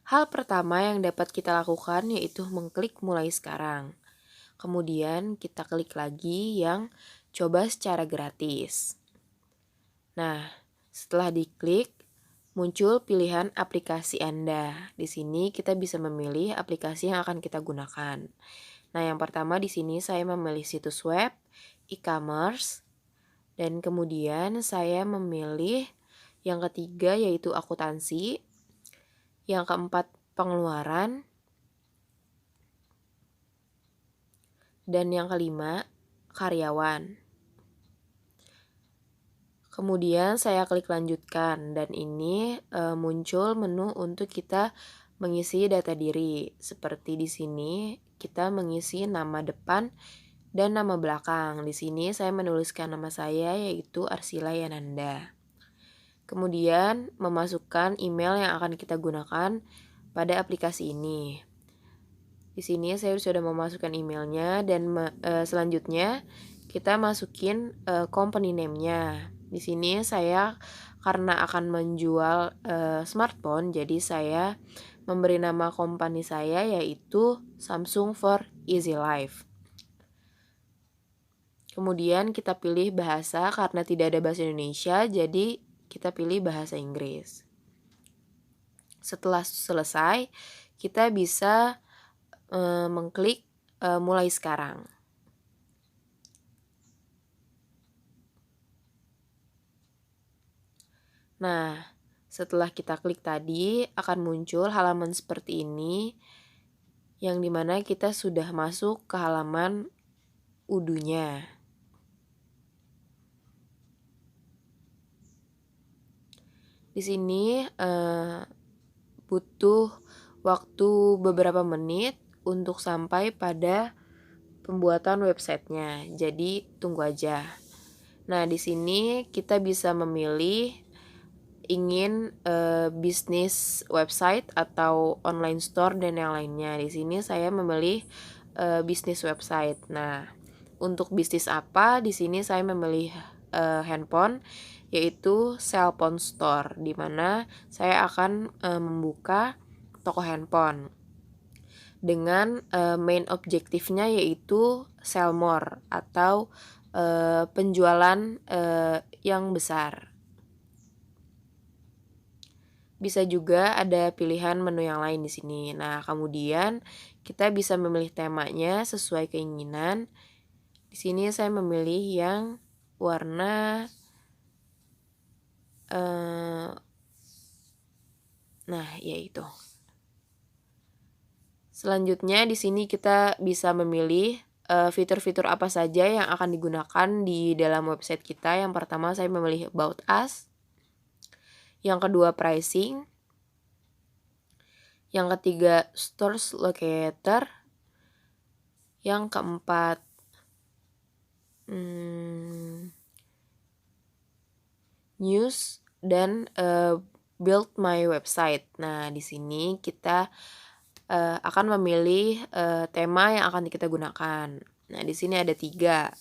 Hal pertama yang dapat kita lakukan yaitu mengklik mulai sekarang. Kemudian kita klik lagi yang coba secara gratis. Nah, setelah diklik, muncul pilihan aplikasi Anda. Di sini kita bisa memilih aplikasi yang akan kita gunakan. Nah, yang pertama di sini saya memilih situs web, e-commerce, dan kemudian saya memilih yang ketiga yaitu akuntansi, yang keempat pengeluaran, dan yang kelima karyawan. Kemudian saya klik lanjutkan dan ini muncul menu untuk kita mengisi data diri. Seperti di sini kita mengisi nama depan dan nama belakang. Di sini saya menuliskan nama saya yaitu Arsila Yananda. Kemudian memasukkan email yang akan kita gunakan pada aplikasi ini. Di sini saya sudah memasukkan emailnya dan selanjutnya kita masukin company name-nya. Di sini saya karena akan menjual smartphone, jadi saya memberi nama company saya yaitu Samsung for Easy Life. Kemudian kita pilih bahasa karena tidak ada bahasa Indonesia, jadi kita pilih bahasa Inggris. Setelah selesai, kita bisa mengklik mulai sekarang. Nah, setelah kita klik tadi akan muncul halaman seperti ini yang dimana kita sudah masuk ke halaman Udunya. Di sini butuh waktu beberapa menit untuk sampai pada pembuatan websitenya. Jadi tunggu aja. Nah, di sini kita bisa memilih ingin bisnis website atau online store dan yang lainnya. Di sini saya memilih bisnis website. Nah, untuk bisnis apa? Di sini saya memilih handphone yaitu cellphone store di mana saya akan membuka toko handphone dengan main objektifnya yaitu sell more atau penjualan yang besar. Bisa juga ada pilihan menu yang lain di sini. Nah, kemudian kita bisa memilih temanya sesuai keinginan. Di sini saya memilih yang warna yaitu. Selanjutnya di sini kita bisa memilih fitur-fitur apa saja yang akan digunakan di dalam website kita. Yang pertama saya memilih About Us. Yang kedua pricing. Yang ketiga Stores Locator. Yang keempat News dan Build My Website. Nah, di sini kita akan memilih tema yang akan kita gunakan. Nah, di sini ada 3.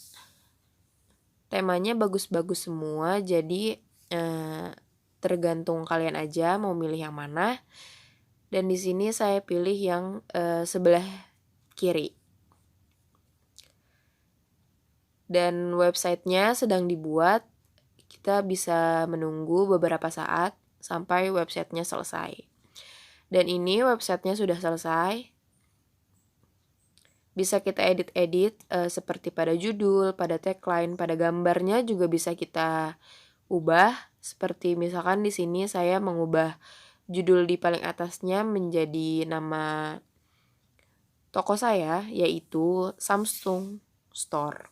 Temanya bagus-bagus semua, jadi tergantung kalian aja mau milih yang mana. Dan di sini saya pilih yang sebelah kiri. Dan websitenya sedang dibuat. Kita bisa menunggu beberapa saat sampai websitenya selesai. Dan ini websitenya sudah selesai. Bisa kita edit-edit seperti pada judul, pada tagline, pada gambarnya juga bisa kita ubah. Seperti misalkan di sini saya mengubah judul di paling atasnya menjadi nama toko saya yaitu Samsung Store.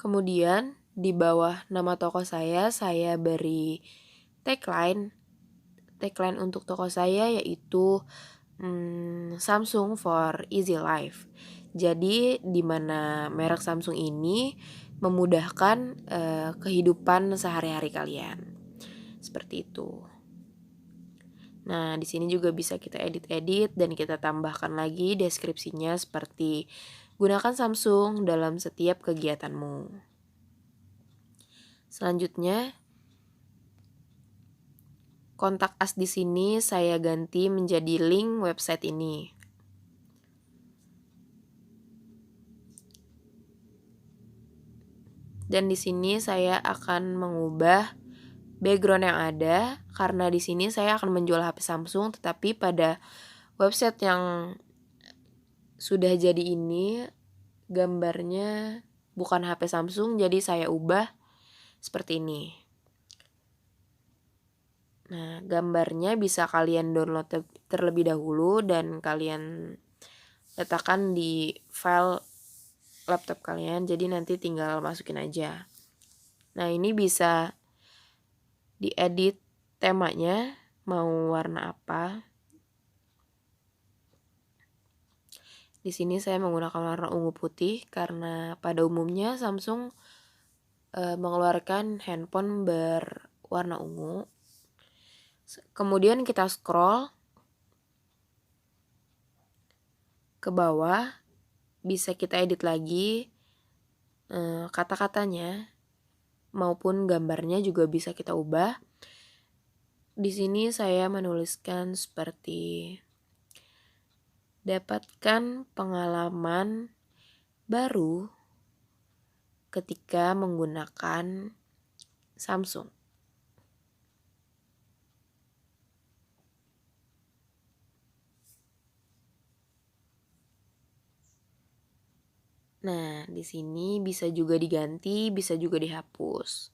Kemudian di bawah nama toko saya beri tagline. Tagline untuk toko saya yaitu Samsung for Easy Life. Jadi di mana merek Samsung ini memudahkan kehidupan sehari-hari kalian. Seperti itu. Nah, di sini juga bisa kita edit-edit dan kita tambahkan lagi deskripsinya seperti gunakan Samsung dalam setiap kegiatanmu. Selanjutnya, kontak us di sini saya ganti menjadi link website ini. Dan di sini saya akan mengubah background yang ada karena di sini saya akan menjual HP Samsung, tetapi pada website yang sudah jadi ini gambarnya bukan HP Samsung, jadi saya ubah seperti ini. Nah, gambarnya bisa kalian download terlebih dahulu dan kalian letakkan di file laptop kalian, jadi nanti tinggal masukin aja. Nah, ini bisa diedit temanya mau warna apa. Di sini saya menggunakan warna ungu putih karena pada umumnya Samsung mengeluarkan handphone berwarna ungu. Kemudian kita scroll ke bawah, bisa kita edit lagi kata-katanya maupun gambarnya juga bisa kita ubah. Di sini saya menuliskan seperti dapatkan pengalaman baru ketika menggunakan Samsung. Nah, di sini bisa juga diganti, bisa juga dihapus.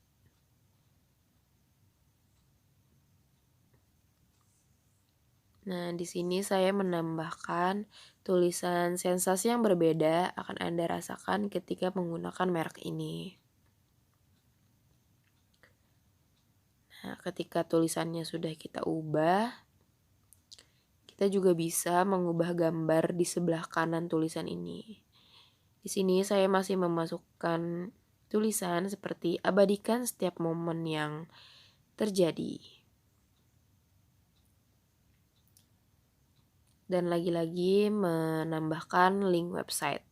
Nah, di sini saya menambahkan tulisan sensasi yang berbeda akan Anda rasakan ketika menggunakan merek ini. Nah, ketika tulisannya sudah kita ubah, kita juga bisa mengubah gambar di sebelah kanan tulisan ini. Di sini saya masih memasukkan tulisan seperti abadikan setiap momen yang terjadi. Dan lagi-lagi menambahkan link website.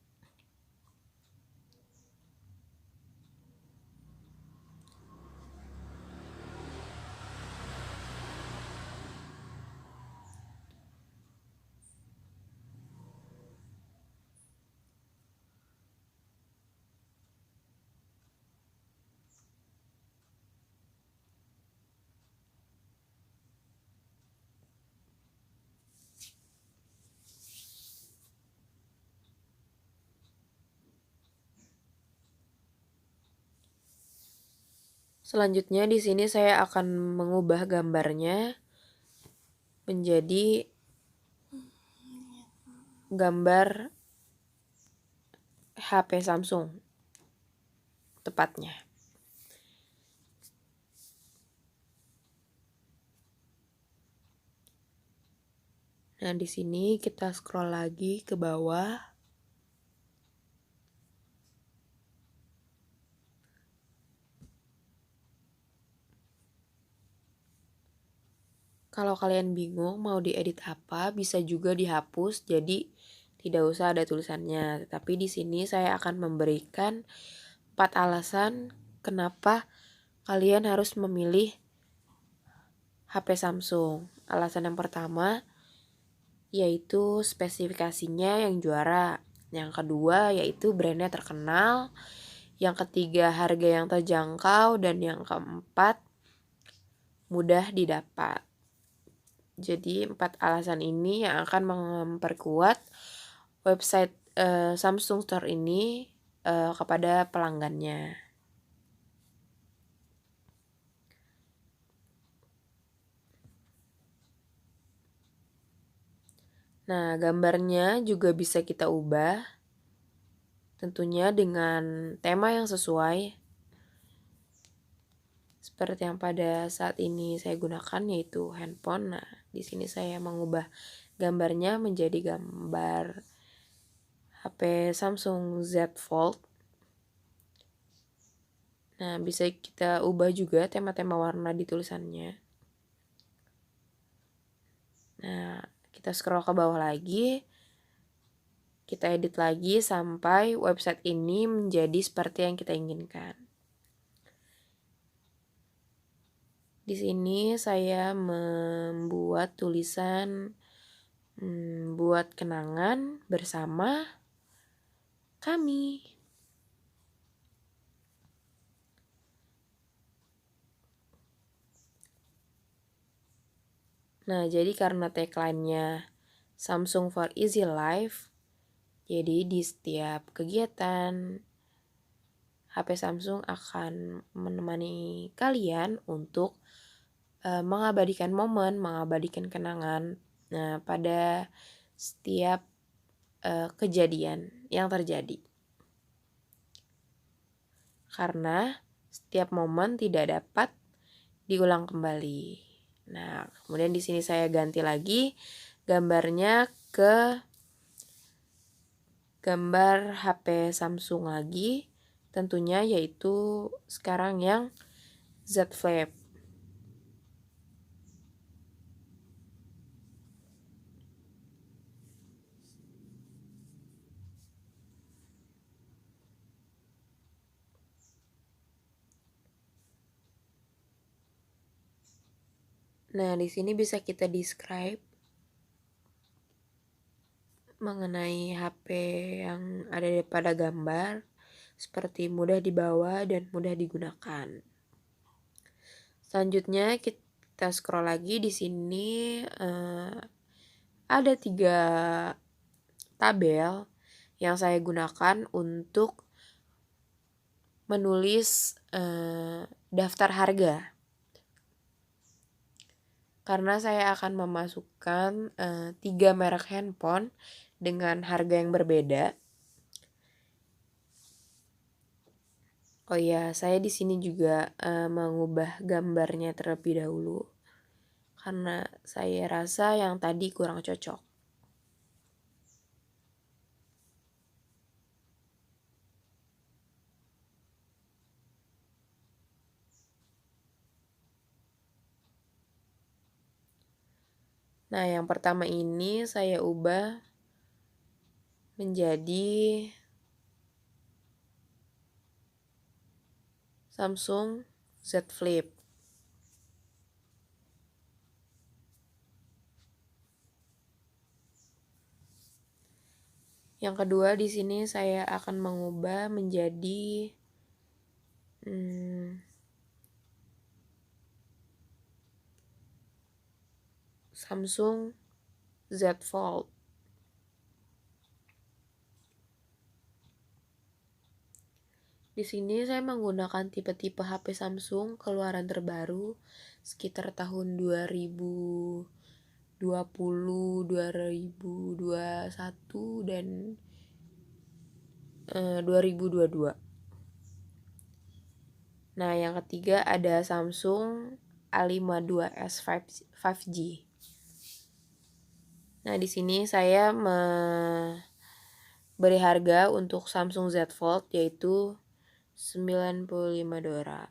Selanjutnya di sini saya akan mengubah gambarnya menjadi gambar HP Samsung tepatnya. Nah, di sini kita scroll lagi ke bawah. Kalau kalian bingung mau diedit apa, bisa juga dihapus jadi tidak usah ada tulisannya. Tapi di sini saya akan memberikan 4 alasan kenapa kalian harus memilih HP Samsung. Alasan yang pertama yaitu spesifikasinya yang juara. Yang kedua yaitu brandnya terkenal. Yang ketiga harga yang terjangkau. Dan yang keempat mudah didapat. Jadi 4 alasan ini yang akan memperkuat website Samsung Store ini kepada pelanggannya. Nah, gambarnya juga bisa kita ubah tentunya dengan tema yang sesuai seperti yang pada saat ini saya gunakan yaitu handphone. Nah, di sini saya mengubah gambarnya menjadi gambar HP Samsung Z Fold. Nah, bisa kita ubah juga tema-tema warna di tulisannya. Nah, kita scroll ke bawah lagi. Kita edit lagi sampai website ini menjadi seperti yang kita inginkan. Di sini saya membuat tulisan buat kenangan bersama kami. Nah, jadi karena tagline-nya Samsung for Easy Life, jadi di setiap kegiatan HP Samsung akan menemani kalian untuk mengabadikan momen, mengabadikan kenangan pada setiap kejadian yang terjadi. Karena setiap momen tidak dapat diulang kembali. Nah, kemudian di sini saya ganti lagi gambarnya ke gambar HP Samsung lagi, tentunya yaitu sekarang yang Z Flip. Nah, di sini bisa kita describe mengenai HP yang ada pada gambar, seperti mudah dibawa dan mudah digunakan. Selanjutnya kita scroll lagi. Di sini ada 3 tabel yang saya gunakan untuk menulis daftar harga. Karena saya akan memasukkan 3 merek handphone dengan harga yang berbeda. Oh ya, saya di sini juga mengubah gambarnya terlebih dahulu karena saya rasa yang tadi kurang cocok. Nah, yang pertama ini saya ubah menjadi Samsung Z Flip. Yang kedua di sini saya akan mengubah menjadi Samsung Z Fold. Di sini saya menggunakan tipe-tipe HP Samsung keluaran terbaru sekitar tahun 2020, 2021 dan 2022. Nah, yang ketiga ada Samsung A52s 5G. Nah, di sini saya beri harga untuk Samsung Z Fold yaitu $95.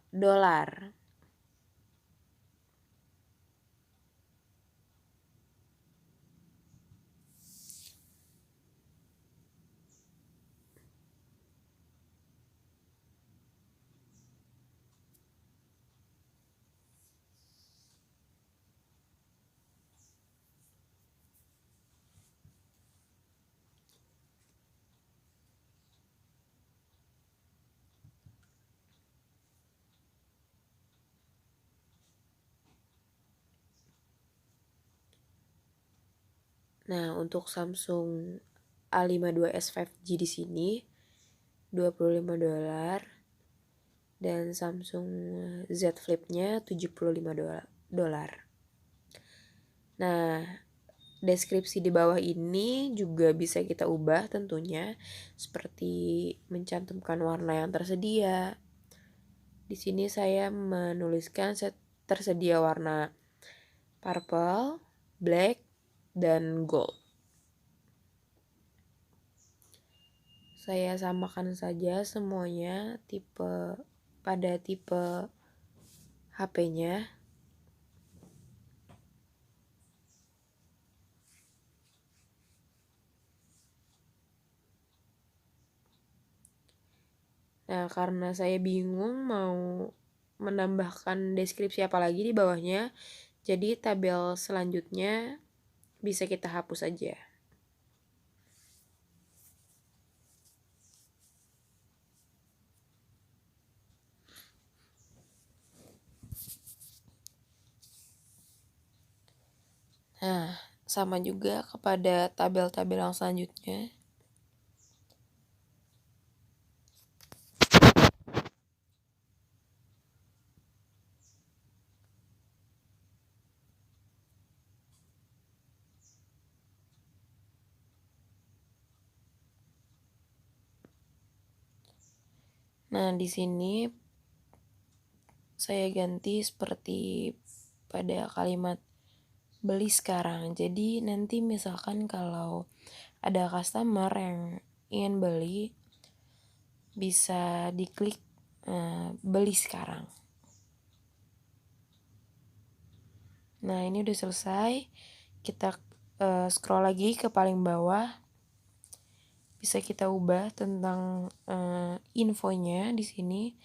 Nah, untuk Samsung A52s 5G di sini $25 dan Samsung Z Flip-nya $75. Nah, deskripsi di bawah ini juga bisa kita ubah tentunya, seperti mencantumkan warna yang tersedia. Di sini saya menuliskan tersedia warna purple, black, dan gold. Saya samakan saja semuanya tipe pada tipe HP-nya. Nah, karena saya bingung mau menambahkan deskripsi apa lagi di bawahnya, jadi tabel selanjutnya bisa kita hapus aja. Nah, sama juga kepada tabel-tabel yang selanjutnya. Nah, di sini saya ganti seperti pada kalimat beli sekarang. Jadi nanti misalkan kalau ada customer yang ingin beli, bisa diklik beli sekarang. Nah, ini udah selesai. Kita scroll lagi ke paling bawah. Bisa kita ubah tentang infonya di sini,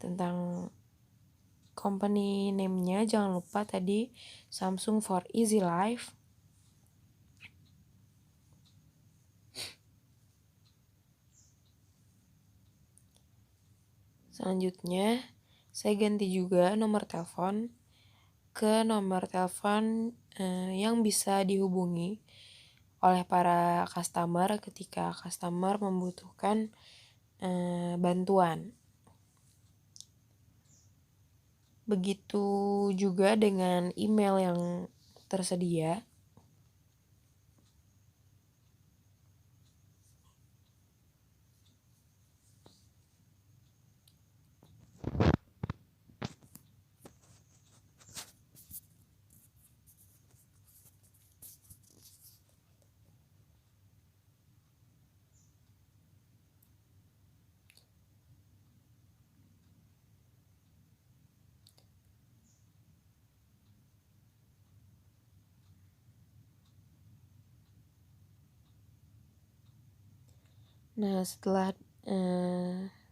tentang company name-nya. Jangan lupa tadi Samsung for Easy Life. Selanjutnya, saya ganti juga nomor telepon ke nomor telepon yang bisa dihubungi oleh para customer ketika customer membutuhkan bantuan. Begitu juga dengan email yang tersedia. Nah, setelah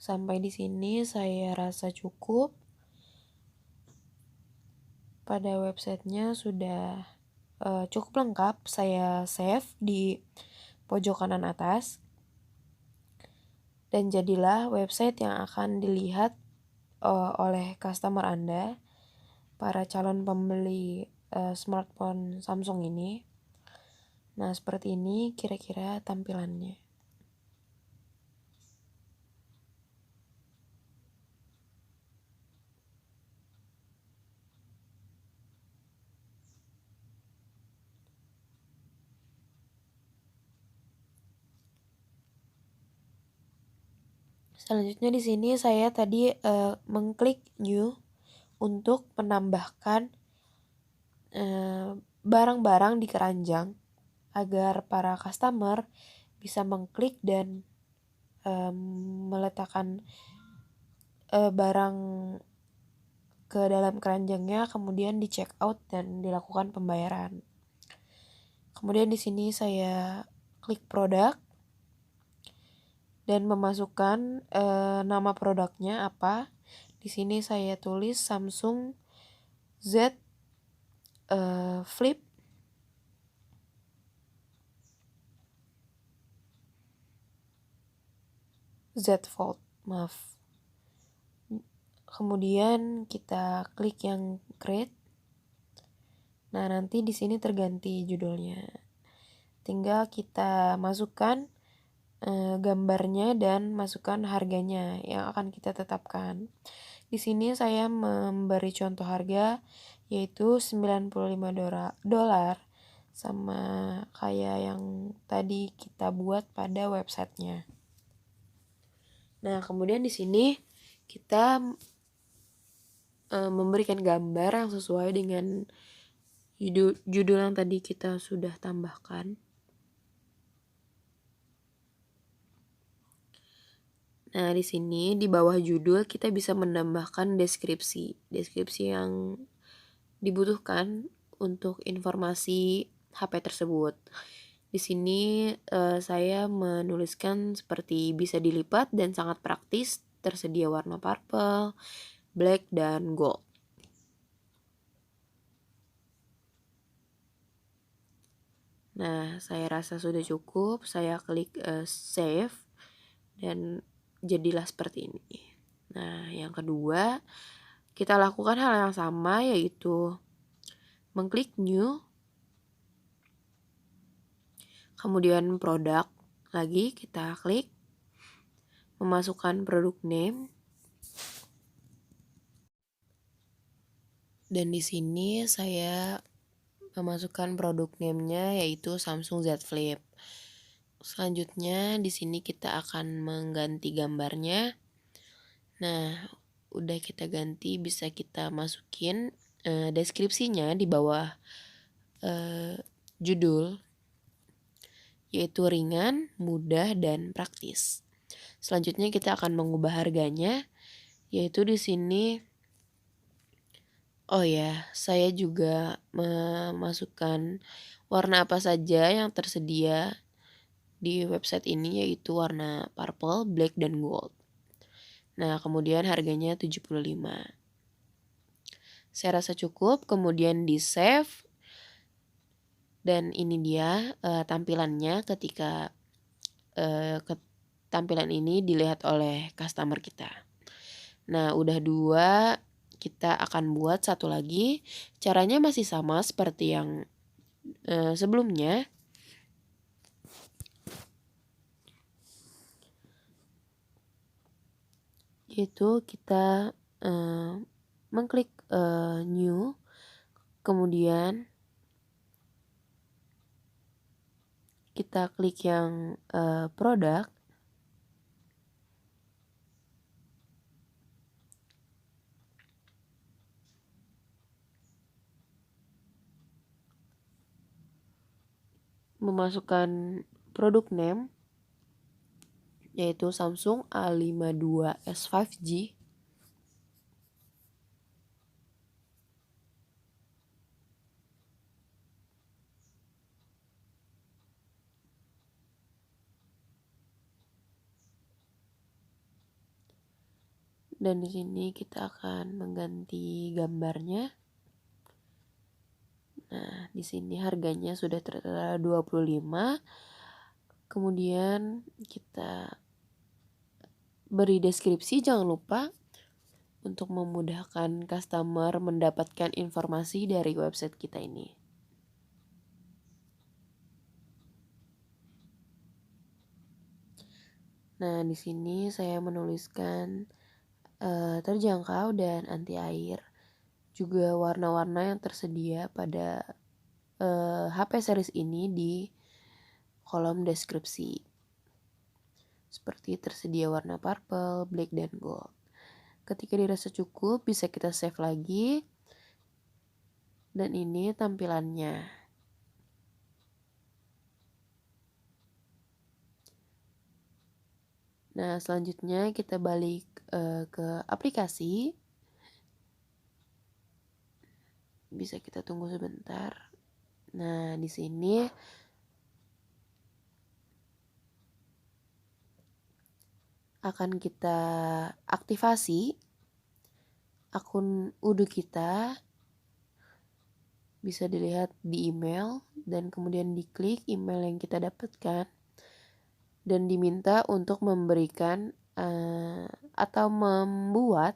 sampai di sini saya rasa cukup. Pada websitenya sudah cukup lengkap. Saya save di pojok kanan atas. Dan jadilah website yang akan dilihat oleh customer Anda, para calon pembeli smartphone Samsung ini. Nah, seperti ini kira-kira tampilannya. Selanjutnya di sini saya tadi mengklik new untuk menambahkan barang-barang di keranjang agar para customer bisa mengklik dan meletakkan barang ke dalam keranjangnya, kemudian di check out dan dilakukan pembayaran. Kemudian di sini saya klik produk dan memasukkan nama produknya apa. Di sini saya tulis Samsung Z Flip. Z Fold, maaf. Kemudian kita klik yang create. Nah, nanti di sini terganti judulnya. Tinggal kita masukkan gambarnya dan masukkan harganya yang akan kita tetapkan. Di sini saya memberi contoh harga yaitu $95 sama kayak yang tadi kita buat pada websitenya. Nah, kemudian di sini kita memberikan gambar yang sesuai dengan judul yang tadi kita sudah tambahkan. Nah, di sini di bawah judul kita bisa menambahkan deskripsi yang dibutuhkan untuk informasi HP tersebut. Di sini saya menuliskan seperti bisa dilipat dan sangat praktis, tersedia warna purple, black, dan gold. Nah, saya rasa sudah cukup. Saya klik save dan jadilah seperti ini. Nah, yang kedua, kita lakukan hal yang sama, yaitu mengklik new, kemudian produk lagi kita klik, memasukkan produk name, dan di sini saya memasukkan produk name-nya yaitu Samsung Z Flip. Selanjutnya di sini kita akan mengganti gambarnya. Nah, udah kita ganti, bisa kita masukin deskripsinya di bawah judul, yaitu ringan, mudah, dan praktis. Selanjutnya kita akan mengubah harganya, yaitu di sini. Oh ya, saya juga memasukkan warna apa saja yang tersedia di website ini, yaitu warna purple, black, dan gold. Nah, kemudian harganya 75. Saya rasa cukup, kemudian di save. Dan ini dia tampilannya ketika tampilan ini dilihat oleh customer kita. Nah, udah 2, kita akan buat satu lagi. Caranya masih sama seperti yang sebelumnya. Yaitu kita mengklik new, kemudian kita klik yang produk, memasukkan produk name, yaitu Samsung A52s 5G. Dan di sini kita akan mengganti gambarnya. Nah, di sini harganya sudah tertera 25. Kemudian kita beri deskripsi, jangan lupa, untuk memudahkan customer mendapatkan informasi dari website kita ini. Nah, di sini saya menuliskan terjangkau dan anti air. Juga warna-warna yang tersedia pada HP series ini di kolom deskripsi. Seperti tersedia warna purple, black, dan gold. Ketika dirasa cukup, bisa kita save lagi. Dan ini tampilannya. Nah, selanjutnya kita balik ke aplikasi. Bisa kita tunggu sebentar. Nah, di sini akan kita aktifasi akun Udu kita. Bisa dilihat di email dan kemudian diklik email yang kita dapatkan. Dan diminta untuk memberikan atau membuat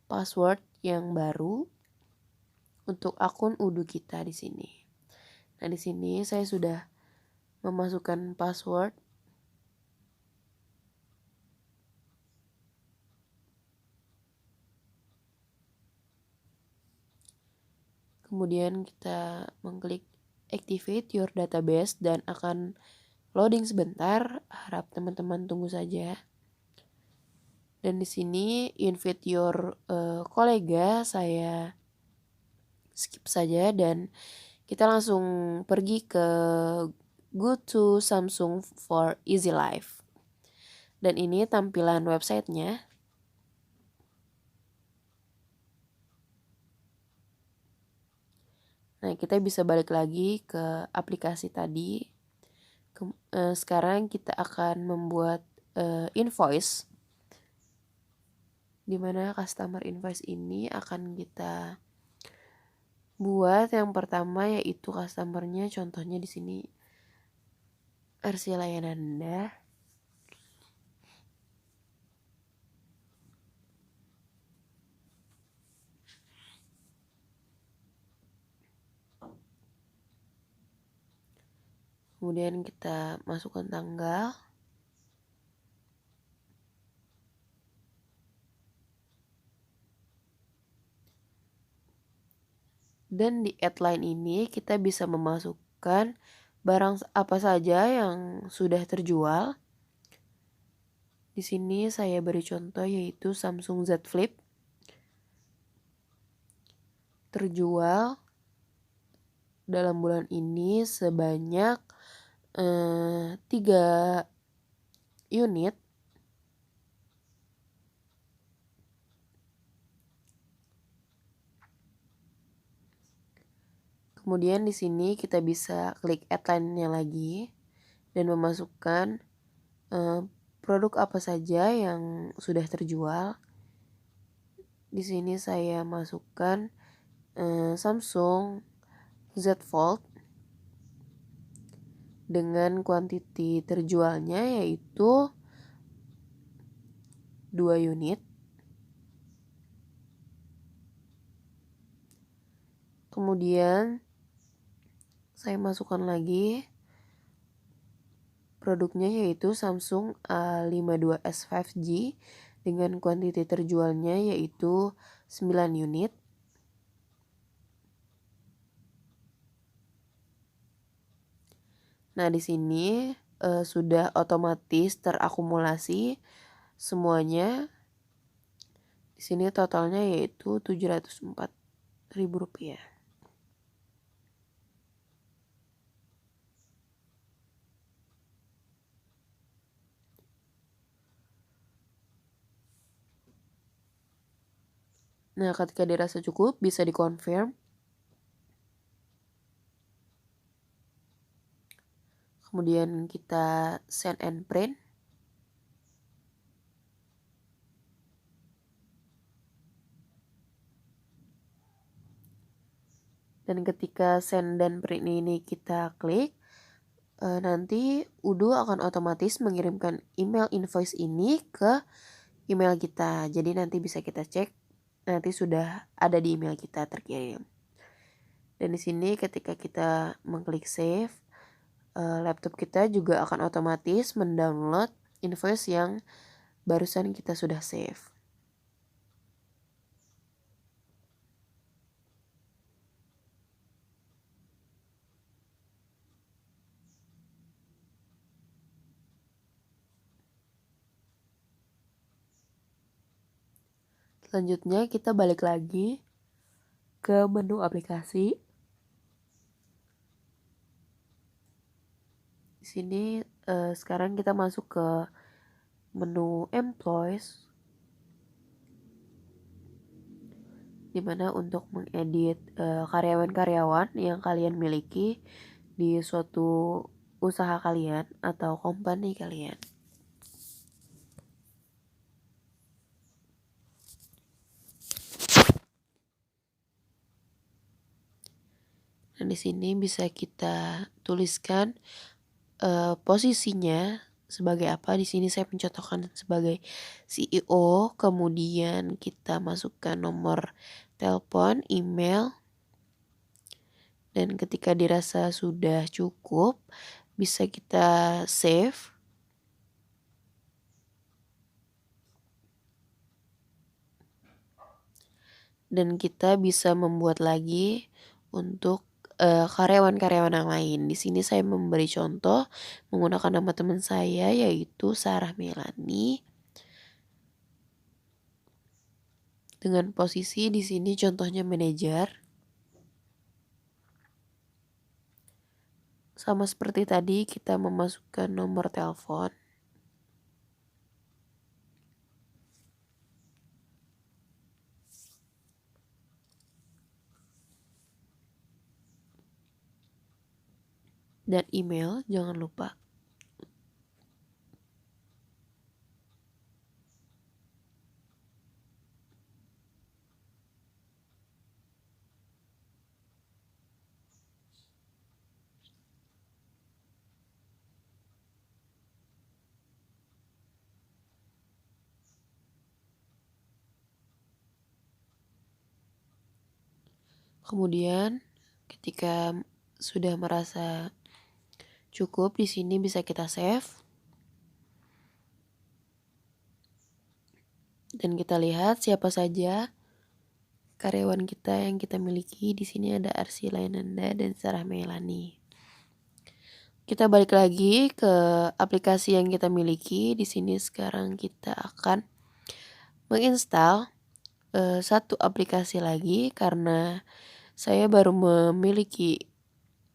password yang baru untuk akun Udu kita di sini. Nah, di sini saya sudah memasukkan password. Kemudian kita mengklik activate your database dan akan loading sebentar. Harap teman-teman tunggu saja. Dan di sini invite your kolega saya skip saja dan kita langsung pergi ke go to Samsung for easy life. Dan ini tampilan websitenya. Nah, kita bisa balik lagi ke aplikasi tadi. Sekarang kita akan membuat invoice, dimana customer invoice ini akan kita buat. Yang pertama yaitu customernya, contohnya di sini Arsila Yananda. Kemudian kita masukkan tanggal. Dan di headline ini kita bisa memasukkan barang apa saja yang sudah terjual. Di sini saya beri contoh yaitu Samsung Z Flip. Terjual dalam bulan ini sebanyak 3 unit. Kemudian di sini kita bisa klik headline-nya lagi dan memasukkan produk apa saja yang sudah terjual. Di sini saya masukkan Samsung Z Fold dengan kuantiti terjualnya yaitu 2 unit. Kemudian saya masukkan lagi produknya yaitu Samsung A52s 5G dengan kuantiti terjualnya yaitu 9 unit. Nah, di sini sudah otomatis terakumulasi semuanya. Di sini totalnya yaitu Rp704.000. Nah, ketika dirasa cukup bisa dikonfirm. Kemudian kita send and print. Dan ketika send dan print ini kita klik, nanti Udo akan otomatis mengirimkan email invoice ini ke email kita. Jadi nanti bisa kita cek, nanti sudah ada di email kita terkirim. Dan di sini ketika kita mengklik save, laptop kita juga akan otomatis mendownload invoice yang barusan kita sudah save. Selanjutnya kita balik lagi ke menu aplikasi. Di sini sekarang kita masuk ke menu employees, dimana untuk mengedit karyawan-karyawan yang kalian miliki di suatu usaha kalian atau company kalian. Nah, di sini bisa kita tuliskan posisinya sebagai apa. Di sini saya mencontohkan sebagai CEO, kemudian kita masukkan nomor telepon, email, dan ketika dirasa sudah cukup bisa kita save. Dan kita bisa membuat lagi untuk karyawan-karyawan yang lain. Di sini saya memberi contoh menggunakan nama teman saya yaitu Sarah Melani. Dengan posisi di sini contohnya manajer. Sama seperti tadi kita memasukkan nomor telepon. dan email jangan lupa. Kemudian ketika sudah merasa cukup, di sini bisa kita save. Dan kita lihat siapa saja karyawan kita yang kita miliki. Di sini ada Arsila Nanda dan Sarah Melani. Kita balik lagi ke aplikasi yang kita miliki. Di sini sekarang kita akan menginstal satu aplikasi lagi karena saya baru memiliki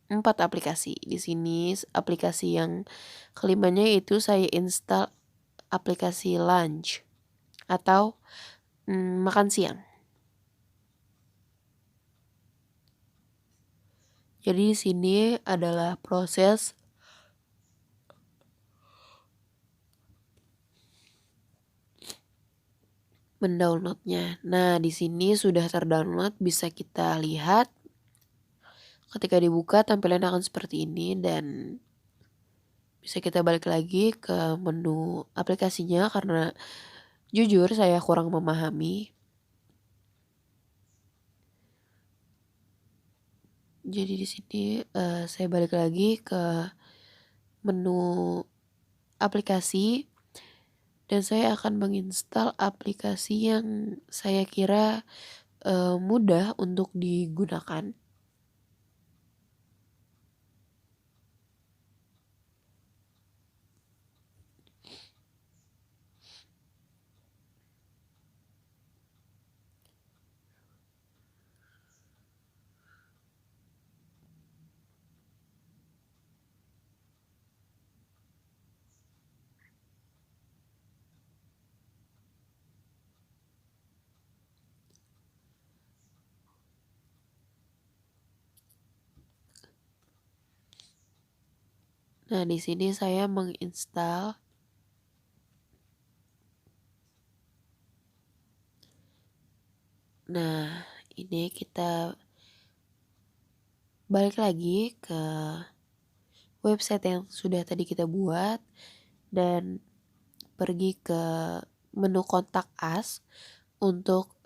4 aplikasi. Di sini aplikasi yang kelimanya itu saya install aplikasi lunch atau makan siang. Jadi di sini adalah proses mendownloadnya. Nah, di sini sudah terdownload, bisa kita lihat. Ketika dibuka tampilan akan seperti ini dan bisa kita balik lagi ke menu aplikasinya karena jujur saya kurang memahami. Jadi di sini saya balik lagi ke menu aplikasi dan saya akan menginstal aplikasi yang saya kira mudah untuk digunakan. Nah, di sini saya menginstal. Nah, ini kita balik lagi ke website yang sudah tadi kita buat dan pergi ke menu kontak us untuk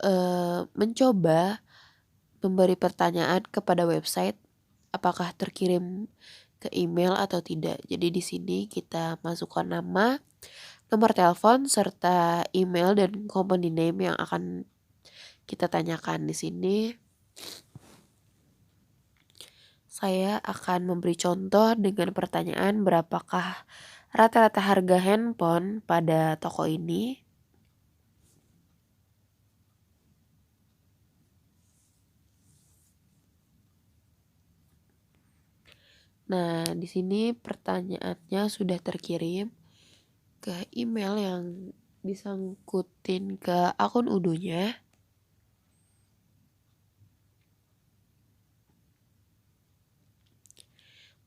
mencoba memberi pertanyaan kepada website apakah terkirim ke email atau tidak. Jadi di sini kita masukkan nama, nomor telepon serta email dan company name yang akan kita tanyakan. Di sini saya akan memberi contoh dengan pertanyaan berapakah rata-rata harga handphone pada toko ini. Nah, di sini pertanyaannya sudah terkirim ke email yang disangkutin ke akun Udonya.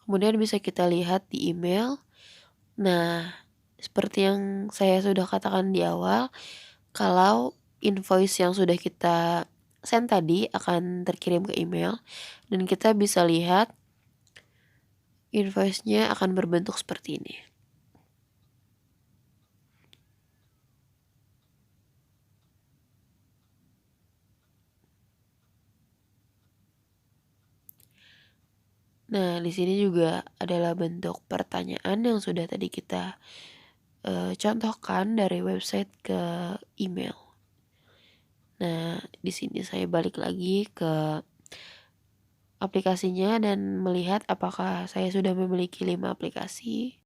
Kemudian bisa kita lihat di email. Nah, seperti yang saya sudah katakan di awal, kalau invoice yang sudah kita send tadi akan terkirim ke email dan kita bisa lihat invoice-nya akan berbentuk seperti ini. Nah, di sini juga adalah bentuk pertanyaan yang sudah tadi kita contohkan dari website ke email. Nah, di sini saya balik lagi ke aplikasinya dan melihat apakah saya sudah memiliki 5 aplikasi.